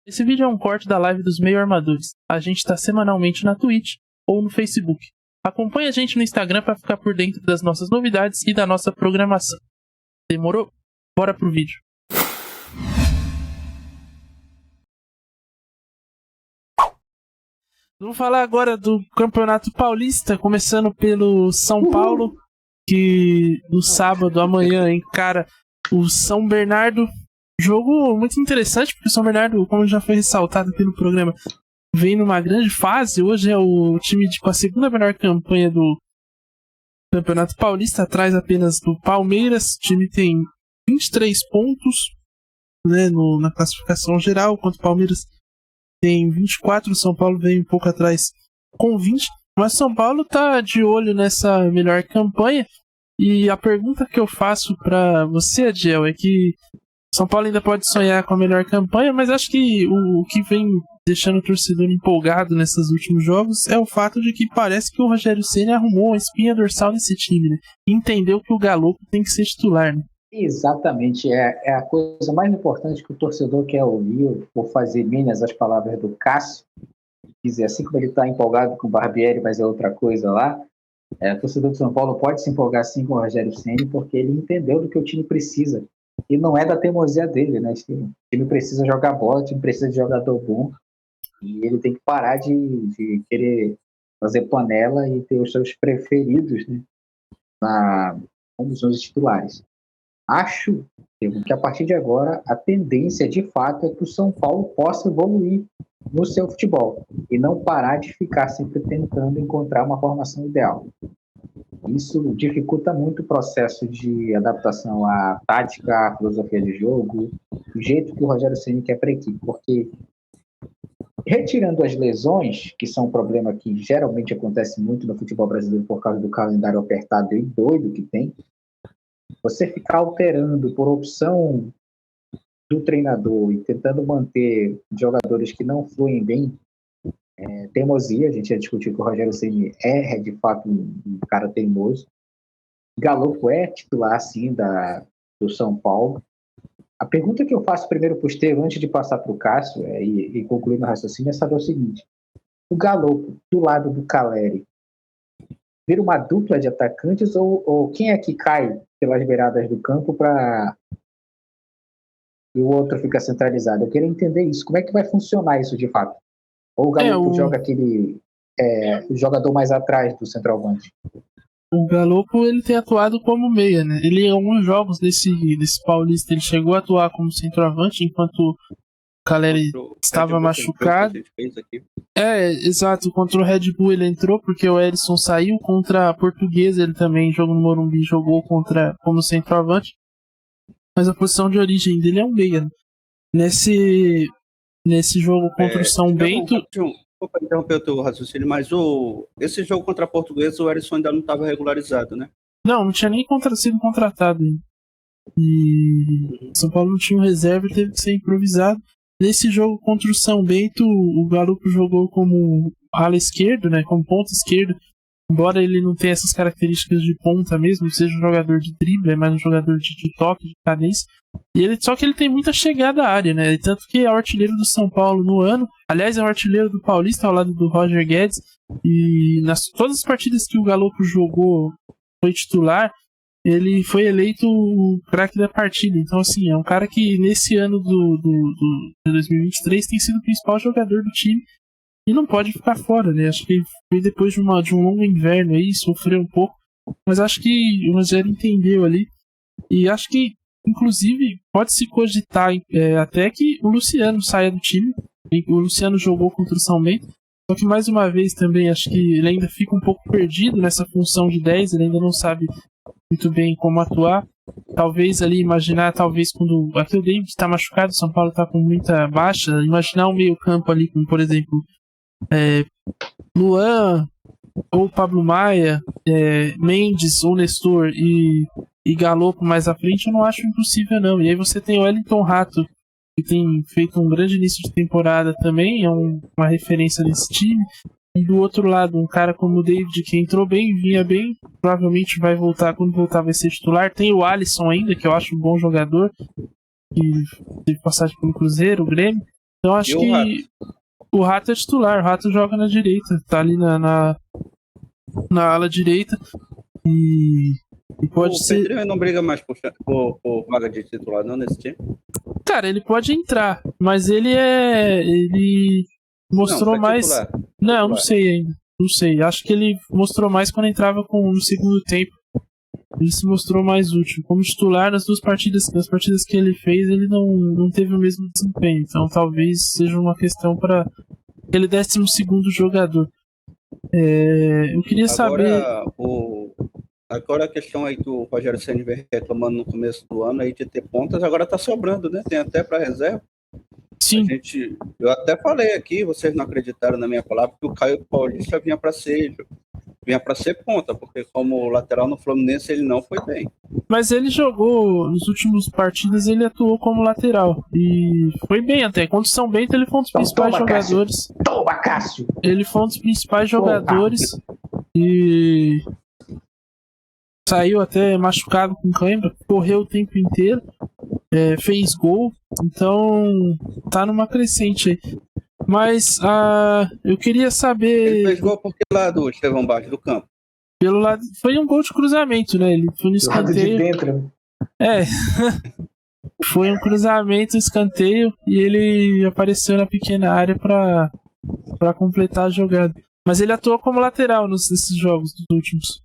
Esse vídeo é um corte da live dos Meio Armadores. A gente está semanalmente na Twitch ou no Facebook. Acompanhe a gente no Instagram para ficar por dentro das nossas novidades e da nossa programação. Demorou? Bora pro vídeo. Vamos falar agora do Campeonato Paulista, começando pelo São Paulo, que no sábado, amanhã, encara o São Bernardo. Jogo muito interessante, porque o São Bernardo, como já foi ressaltado aqui no programa, vem numa grande fase. Hoje é o time com a segunda melhor campanha do Campeonato Paulista, atrás apenas do Palmeiras. O time tem 23 pontos, né, na classificação geral, enquanto o Palmeiras tem 24, o São Paulo vem um pouco atrás com 20. Mas São Paulo tá de olho nessa melhor campanha. E a pergunta que eu faço para você, Adiel, é que São Paulo ainda pode sonhar com a melhor campanha, mas acho que o que vem deixando o torcedor empolgado nesses últimos jogos é o fato de que parece que o Rogério Ceni arrumou uma espinha dorsal nesse time, né? E entendeu que o Galo tem que ser titular, né? Exatamente, é a coisa mais importante que o torcedor quer ouvir. Vou fazer minhas as palavras do Cássio, dizer assim como ele está empolgado com o Barbieri, mas é outra coisa lá. O torcedor de São Paulo pode se empolgar sim com o Rogério Ceni, porque ele entendeu do que o time precisa. E não é da teimosia dele, né? O time precisa jogar bola, o time precisa de jogador bom. E ele tem que parar de querer fazer panela e ter os seus preferidos, né, como os titulares. Acho que a partir de agora a tendência de fato é que o São Paulo possa evoluir no seu futebol e não parar de ficar sempre tentando encontrar uma formação ideal. Isso dificulta muito o processo de adaptação à tática, à filosofia de jogo, do jeito que o Rogério Ceni quer para a equipe, porque retirando as lesões, que são um problema que geralmente acontece muito no futebol brasileiro por causa do calendário apertado e doido que tem, você ficar alterando por opção do treinador e tentando manter jogadores que não fluem bem, teimosia. A gente já discutiu que o Rogério Ceni é de fato um cara teimoso. Galo é titular, sim, do São Paulo. A pergunta que eu faço primeiro para o Estevam, antes de passar para o Cássio e concluir meu raciocínio, é saber o seguinte: o Galo, do lado do Caleri, vira uma dupla de atacantes ou quem é que cai pelas beiradas do campo para e o outro fica centralizado? Eu queria entender isso. Como é que vai funcionar isso de fato? Ou o Galo joga aquele jogador mais atrás do centroavante? O Galopo, ele tem atuado como meia, né? Ele, em alguns jogos desse Paulista, ele chegou a atuar como centroavante, enquanto o Caleri estava machucado. Exato. Contra o Red Bull ele entrou, porque o Erisson saiu. Contra a Portuguesa ele também jogou no Morumbi, jogou como centroavante. Mas a posição de origem dele é um meia, né? Nesse jogo contra o São Bento... Desculpa interromper o teu raciocínio, mas esse jogo contra a Portuguesa, o Erisson ainda não estava regularizado, né? Não tinha nem sido contratado ainda. E São Paulo não tinha um reserva e teve que ser improvisado. Nesse jogo contra o São Bento, o Galupo jogou como ala esquerdo, né, como ponta esquerdo. Embora ele não tenha essas características de ponta mesmo, seja um jogador de drible, é mais um jogador de toque, de cadência. Só que ele tem muita chegada à área, né? Tanto que é o artilheiro do São Paulo no ano. Aliás, é o artilheiro do Paulista ao lado do Roger Guedes. E todas as partidas que o Galopo jogou, foi titular, ele foi eleito o craque da partida. Então, assim, é um cara que nesse ano de 2023 tem sido o principal jogador do time e não pode ficar fora, né? Acho que foi depois de um longo inverno aí, sofreu um pouco, mas acho que o Rogério entendeu ali. E acho que, inclusive, pode-se cogitar até que o Luciano saia do time. O Luciano jogou contra o São Bento, só que mais uma vez também acho que ele ainda fica um pouco perdido nessa função de 10, ele ainda não sabe muito bem como atuar. Talvez ali imaginar, quando aqui o David está machucado, o São Paulo está com muita baixa, imaginar um meio campo ali como, por exemplo, Luan ou Pablo Maia, Mendes ou Nestor e Galopo mais à frente, eu não acho impossível não. E aí você tem o Wellington Rato, que tem feito um grande início de temporada também, é uma referência desse time. E do outro lado, um cara como o David, que entrou bem, vinha bem, provavelmente vai voltar, quando voltar vai ser titular. Tem o Alisson ainda, que eu acho um bom jogador, que teve passagem pelo Cruzeiro, o Grêmio. Então acho que o Rato é titular, o Rato joga na direita, tá ali na ala direita e pode ser... O Pedrinho não briga mais por vaga de titular não nesse time? Cara, ele pode entrar, mas ele mostrou mais... Titular. Não sei ainda, não sei. Acho que ele mostrou mais quando entrava no segundo tempo. Ele se mostrou mais útil. Como titular, nas partidas que ele fez, ele não teve o mesmo desempenho. Então talvez seja uma questão para ele 12º jogador. Eu queria saber... Agora a questão aí que o Rogério Ceni vem reclamando no começo do ano aí de ter pontas, agora tá sobrando, né? Tem até para reserva. Sim. Eu até falei aqui, vocês não acreditaram na minha palavra, que o Caio Paulista vinha para ser ponta, porque como lateral no Fluminense ele não foi bem. Mas ele jogou, nos últimos partidas ele atuou como lateral e foi bem até. Contra o São Bento ele foi um dos principais jogadores. Toma, Cássio! Ele foi um dos principais jogadores e saiu até machucado com cãibra, correu o tempo inteiro, fez gol, então tá numa crescente aí. Mas eu queria saber... Ele fez gol por que lado, Estevão Barros, do campo? Pelo lado... Foi um gol de cruzamento, né? Ele foi no escanteio. De dentro. Foi um cruzamento, escanteio, e ele apareceu na pequena área pra completar a jogada. Mas ele atuou como lateral nesses jogos dos últimos.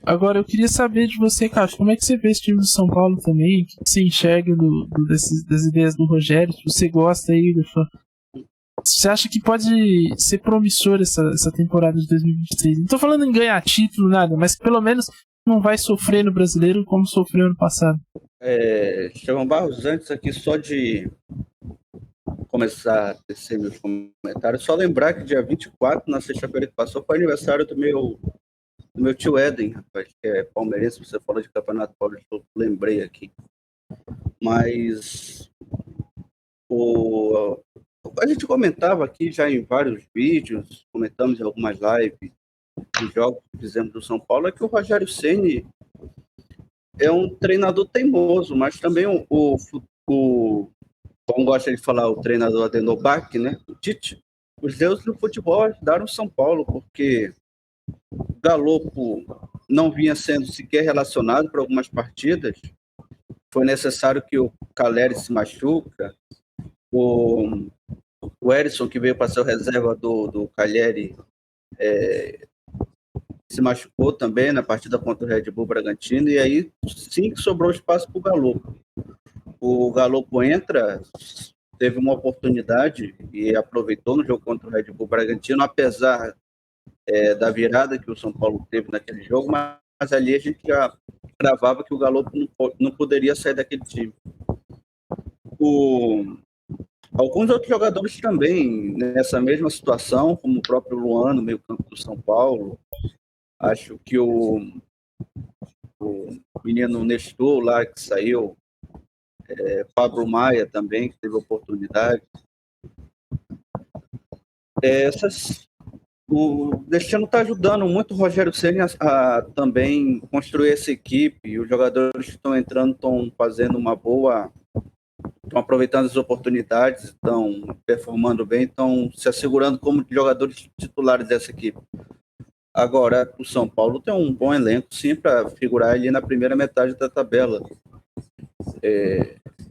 Agora, eu queria saber de você, Cássio, como é que você vê esse time do São Paulo também? O que você enxerga das ideias do Rogério? Se você gosta aí, você acha que pode ser promissor essa temporada de 2023? Não tô falando em ganhar título, nada, mas que pelo menos não vai sofrer no Brasileiro como sofreu ano passado. Estevão Barros, antes aqui só de começar a tecer meus comentários, só lembrar que dia 24, na sexta-feira que passou, foi aniversário do meu tio Éden, rapaz, que é palmeirense. Você falou de Campeonato Paulista, eu lembrei aqui. Mas a gente comentava aqui já em vários vídeos, comentamos em algumas lives de jogos que fizemos do São Paulo, é que o Rogério Ceni é um treinador teimoso, mas também como gosta de falar o treinador Adenor Bach, né, o Tite, os deuses do futebol ajudaram o São Paulo, porque o Galopo não vinha sendo sequer relacionado para algumas partidas. Foi necessário que o Caleri se machuca, o Erisson, que veio para ser o reserva do Caleri, se machucou também na partida contra o Red Bull Bragantino, e aí sim que sobrou espaço para o Galopo. O Galopo teve uma oportunidade e aproveitou no jogo contra o Red Bull Bragantino, apesar da virada que o São Paulo teve naquele jogo, mas ali a gente já gravava que o Galopo não poderia sair daquele time. Alguns outros jogadores também nessa mesma situação, como o próprio Luan no meio-campo do São Paulo. Acho que o menino Nestor lá que saiu, Pablo Maia também, que teve oportunidade. O Destino está ajudando muito o Rogério Ceni a também construir essa equipe. Os jogadores que estão entrando estão fazendo estão aproveitando as oportunidades, estão performando bem, estão se assegurando como jogadores titulares dessa equipe. Agora, o São Paulo tem um bom elenco, sim, para figurar ali na primeira metade da tabela.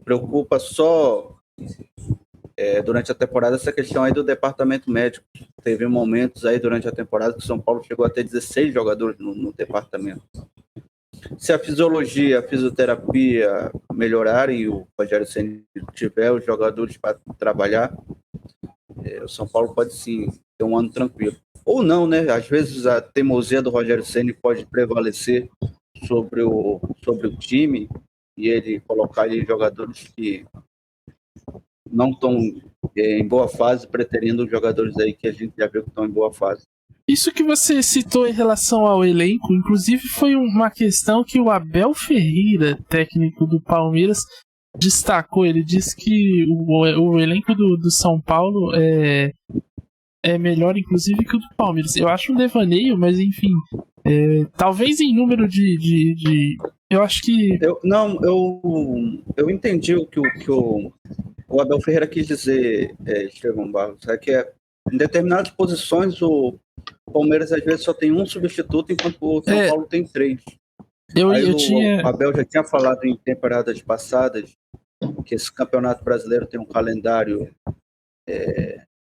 Preocupa só durante a temporada essa questão aí do departamento médico. Teve momentos aí durante a temporada que o São Paulo chegou a ter 16 jogadores no departamento. Se a fisiologia, a fisioterapia melhorarem e o Rogério Ceni tiver os jogadores para trabalhar, o São Paulo pode sim ter um ano tranquilo. Ou não, né? Às vezes a teimosia do Rogério Ceni pode prevalecer sobre o time e ele colocar ali jogadores que não estão em boa fase, preterindo os jogadores aí que a gente já viu que estão em boa fase. Isso que você citou em relação ao elenco, inclusive foi uma questão que o Abel Ferreira, técnico do Palmeiras, destacou. Ele disse que o elenco do São Paulo é melhor, inclusive, que o do Palmeiras. Eu acho um devaneio, mas enfim, talvez em número de eu acho que... Eu entendi o que o Abel Ferreira quis dizer, Estevão Barros, é que em determinadas posições o Palmeiras às vezes só tem um substituto, enquanto o São Paulo tem 3. O Abel já tinha falado em temporadas passadas que esse Campeonato Brasileiro tem um calendário,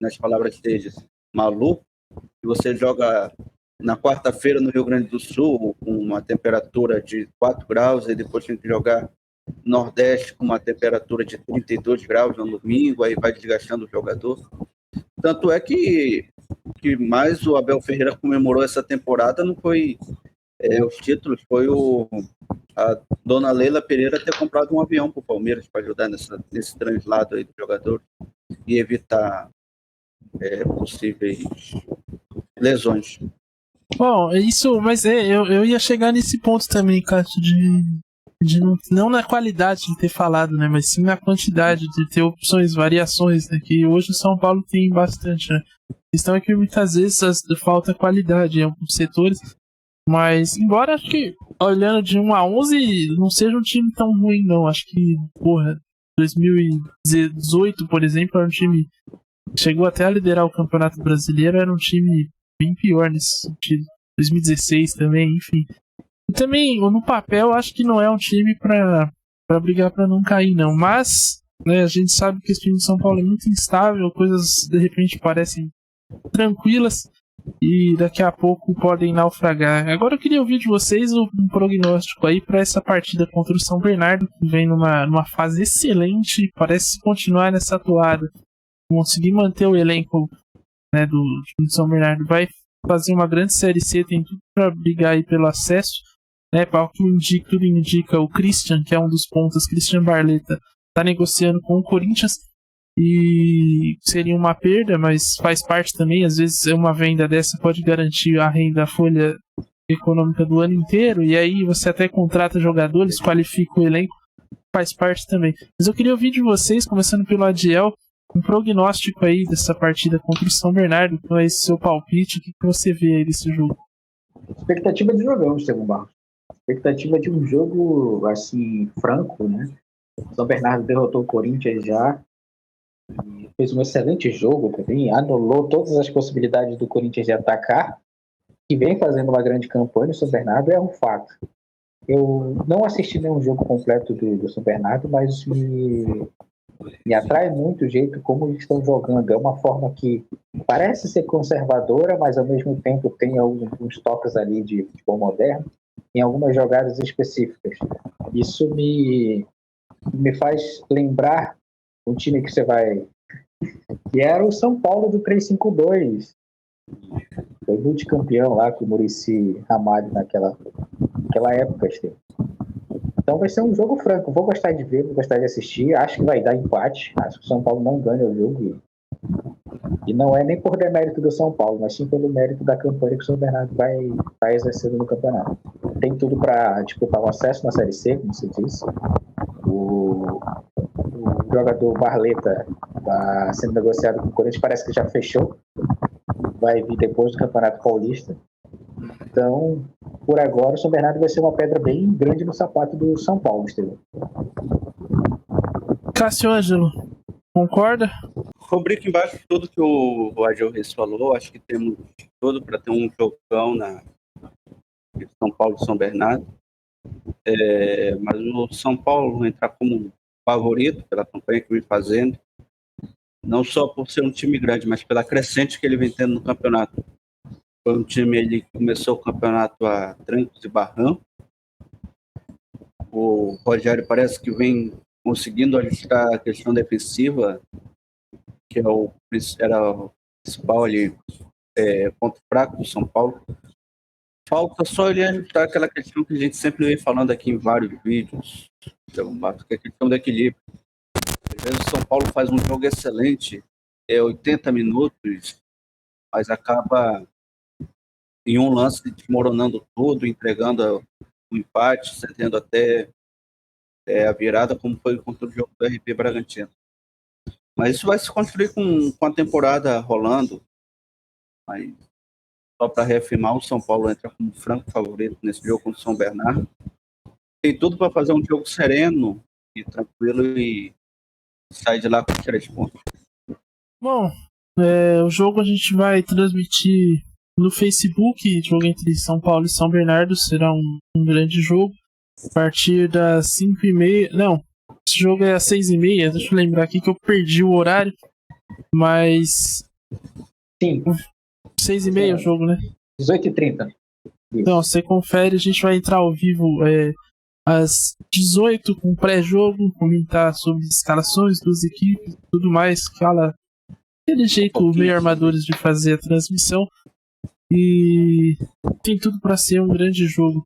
nas palavras dele, maluco, que você joga na quarta-feira no Rio Grande do Sul com uma temperatura de 4 graus e depois tem que jogar Nordeste com uma temperatura de 32 graus no domingo, aí vai desgastando o jogador. Tanto é que mais o Abel Ferreira comemorou essa temporada não foi os títulos, foi a dona Leila Pereira ter comprado um avião para o Palmeiras para ajudar nesse translado aí do jogador e evitar possíveis lesões. Bom, isso, mas eu ia chegar nesse ponto também, Cássio, de não na qualidade de ter falado, né, mas sim na quantidade de ter opções, variações, né, que hoje o São Paulo tem bastante, né. A questão é que muitas vezes falta qualidade em alguns setores, mas embora acho que olhando de 1 a 11 não seja um time tão ruim não, acho que 2018, por exemplo, era um time que chegou até a liderar o Campeonato Brasileiro, era um time bem pior nesse sentido. 2016 também, enfim. E também, no papel, acho que não é um time pra brigar pra não cair, não. Mas, né, a gente sabe que esse time de São Paulo é muito instável, coisas de repente parecem tranquilas e daqui a pouco podem naufragar. Agora eu queria ouvir de vocês um prognóstico aí pra essa partida contra o São Bernardo, que vem numa fase excelente, parece continuar nessa toada. Conseguir manter o elenco, né, do time de São Bernardo, vai fazer uma grande Série C, tem tudo para brigar aí pelo acesso, né, para o que tudo indica, o Christian, que é um dos pontas, Christian Barleta, está negociando com o Corinthians e seria uma perda, mas faz parte também, às vezes uma venda dessa pode garantir a renda, a folha econômica do ano inteiro, e aí você até contrata jogadores, qualifica o elenco, faz parte também. Mas eu queria ouvir de vocês, começando pelo Adiel, um prognóstico aí dessa partida contra o São Bernardo, qual é esse seu palpite, o que você vê aí desse jogo? Expectativa de jogão, Estevão Barros. Expectativa de um jogo, assim, franco, né? O São Bernardo derrotou o Corinthians já, fez um excelente jogo também, anulou todas as possibilidades do Corinthians de atacar, que vem fazendo uma grande campanha. O São Bernardo é um fato. Eu não assisti nenhum jogo completo do São Bernardo, mas me atrai muito o jeito como eles estão jogando. É uma forma que parece ser conservadora, mas ao mesmo tempo tem alguns toques ali de futebol moderno em algumas jogadas específicas. Isso me faz lembrar um time que que era o São Paulo do 3-5-2. Foi multicampeão lá com o Muricy Ramalho naquela época. Então vai ser um jogo franco. Vou gostar de ver, vou gostar de assistir. Acho que vai dar empate. Acho que o São Paulo não ganha o jogo. E não é nem por demérito do São Paulo, mas sim pelo mérito da campanha que o São Bernardo vai exercendo no campeonato. Tem tudo para disputar o acesso na Série C, como você disse. O jogador Barleta está sendo negociado com o Corinthians, parece que já fechou. Vai vir depois do Campeonato Paulista. Então, por agora, o São Bernardo vai ser uma pedra bem grande no sapato do São Paulo, Estevão. Cássio Ângelo, concorda? Rubrico embaixo de tudo que o Adil Reis falou. Acho que temos tudo para ter um jogão na São Paulo e São Bernardo. Mas o São Paulo entrar como favorito pela campanha que vem fazendo, não só por ser um time grande, mas pela crescente que ele vem tendo no campeonato. Foi um time ele que começou o campeonato a trancos e barrancos. O Rogério parece que vem conseguindo ajustar a questão defensiva, que era o principal ali, ponto fraco do São Paulo. Falta só ele ajustar aquela questão que a gente sempre vem falando aqui em vários vídeos, que é a questão do equilíbrio. Às vezes o São Paulo faz um jogo excelente, 80 minutos, mas acaba em um lance desmoronando tudo, entregando o empate, cedendo até a virada, como foi contra o jogo do RB Bragantino. Mas isso vai se construir com a temporada rolando. Mas só para reafirmar, o São Paulo entra como franco favorito nesse jogo contra o São Bernardo. Tem tudo para fazer um jogo sereno e tranquilo e sai de lá com 3 pontos. Bom, o jogo a gente vai transmitir no Facebook, jogo entre São Paulo e São Bernardo, será um grande jogo. A partir das 5h30. Não, esse jogo é às 6h30, deixa eu lembrar aqui que eu perdi o horário. Mas. Sim. 6h30 o jogo, né? 18h30. Então, você confere, a gente vai entrar ao vivo às 18 com pré-jogo, comentar sobre escalações das equipes, tudo mais, aquele jeito meio armadores de fazer a transmissão. E tem tudo para ser um grande jogo.